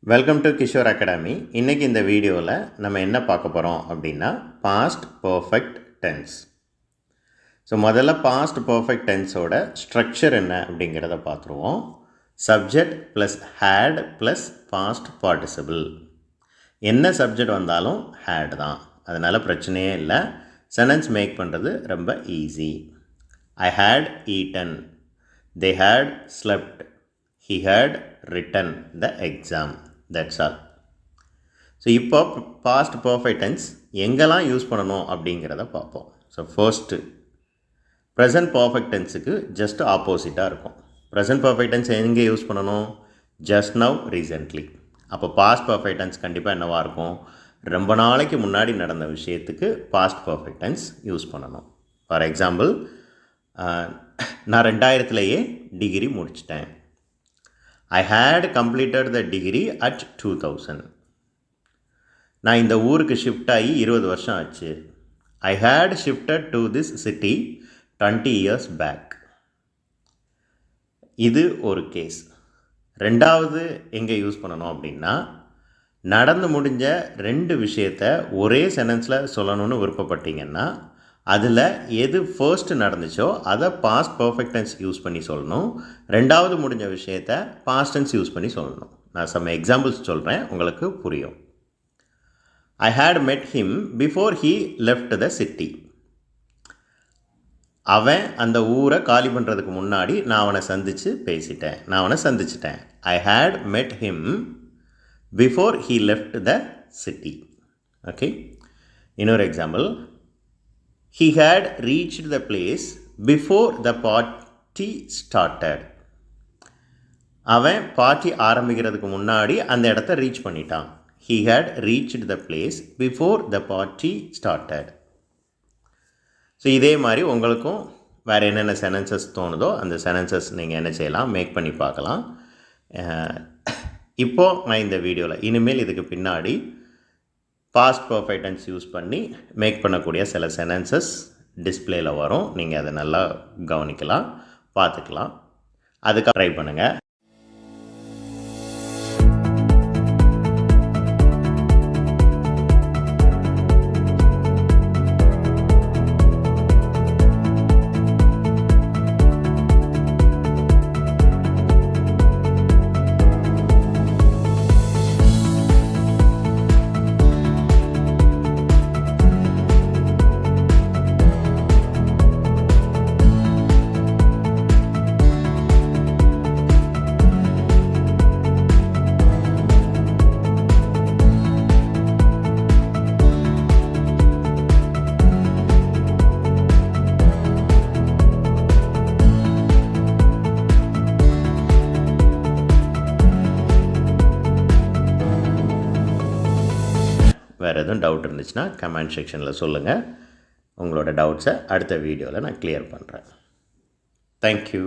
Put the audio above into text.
Welcome to Kishore academy. இன்றைக்கி இந்த வீடியோவில் நம்ம என்ன பார்க்க போகிறோம் அப்படின்னா பாஸ்ட் பர்ஃபெக்ட் டென்ஸ். ஸோ முதல்ல பாஸ்ட் பர்ஃபெக்ட் டென்ஸோட ஸ்ட்ரக்சர் என்ன அப்படிங்கிறத பார்த்துருவோம். Subject plus had plus past participle. என்ன சப்ஜெக்ட் வந்தாலும் ஹேட் தான், அதனால் பிரச்சனையே இல்லை. சென்டென்ஸ் மேக் பண்ணுறது ரொம்ப easy. I had eaten, they had slept, he had written the exam. That's all. So இப்போ பாஸ்ட் பர்ஃபெக்ட் டென்ஸ் எங்கெல்லாம் யூஸ் பண்ணணும் அப்படிங்கிறத பார்ப்போம். ஸோ ஃபர்ஸ்ட்டு ப்ரெசன்ட் பர்ஃபெக்ட் டென்ஸுக்கு ஜஸ்ட் ஆப்போசிட்டாக இருக்கும். ப்ரெசன்ட் பர்ஃபெக்ட் டென்ஸ் எங்கே யூஸ் பண்ணணும்? Just now, recently. அப்போ பாஸ்ட் பர்ஃபெக்ட் டென்ஸ் கண்டிப்பாக என்னவாக இருக்கும்? ரொம்ப நாளைக்கு முன்னாடி நடந்த விஷயத்துக்கு பாஸ்ட் பர்ஃபெக்ட் டென்ஸ் யூஸ் பண்ணணும். ஃபார் எக்ஸாம்பிள், நான் 2000 டிகிரி முடிச்சிட்டேன். I had completed the degree at 2000. நான் இந்த ஊருக்கு ஷிஃப்ட் ஆகி 20 வருஷம் ஆச்சு. I had shifted to this city 20 years back. இது ஒரு கேஸ். ரெண்டாவது எங்கே யூஸ் பண்ணணும் அப்படின்னா, நடந்து முடிஞ்ச 2 விஷயத்தை ஒரே சென்டென்ஸில் சொல்லணும்னு விருப்பப்பட்டீங்கன்னா அதில் எது ஃபர்ஸ்ட் நடந்துச்சோ அதை பாஸ்ட் பர்ஃபெக்ட் டென்ஸ் யூஸ் பண்ணி சொல்லணும். ரெண்டாவது முடிஞ்ச விஷயத்தை பாஸ்ட் டென்ஸ் யூஸ் பண்ணி சொல்லணும். நான் சம் எக்ஸாம்பிள்ஸ் சொல்கிறேன், உங்களுக்கு புரியும். I had met him before he left the city. அவன் அந்த ஊரை காலி பண்ணுறதுக்கு முன்னாடி நான் அவனை சந்திச்சிட்டேன். I had met him before he left the city. Okay, இன்னொரு example. He had reached the place before the party started. அவன் பார்ட்டி ஆரம்பிக்கிறதுக்கு முன்னாடி அந்த இடத்த ரீச் பண்ணிட்டான். He had reached the place before the party started. So இதே மாதிரி உங்களுக்கும் வேறு என்னென்ன சென்டென்சஸ் தோணுதோ அந்த சென்டென்சஸ் நீங்கள் என்ன செய்யலாம், மேக் பண்ணி பார்க்கலாம். இப்போது நான் இந்த வீடியோவில் இனிமேல் இதுக்கு பின்னாடி பாஸ்ட் பர்ஃபெக்ட் டென்ஸ் யூஸ் பண்ணி மேக் பண்ணக்கூடிய சில சென்டென்சஸ் டிஸ்பிளேயில் வரும். நீங்கள் அதை நல்லா கவனிக்கலாம், பார்த்துக்கலாம். அதுக்கு ட்ரை பண்ணுங்கள். வேறு எதுவும் டவுட் இருந்துச்சுன்னா கமெண்ட் செக்ஷனில் சொல்லுங்கள். உங்களோட டவுட்ஸை அடுத்த வீடியோவில் நான் கிளியர் பண்ணுறேன். தேங்க்யூ.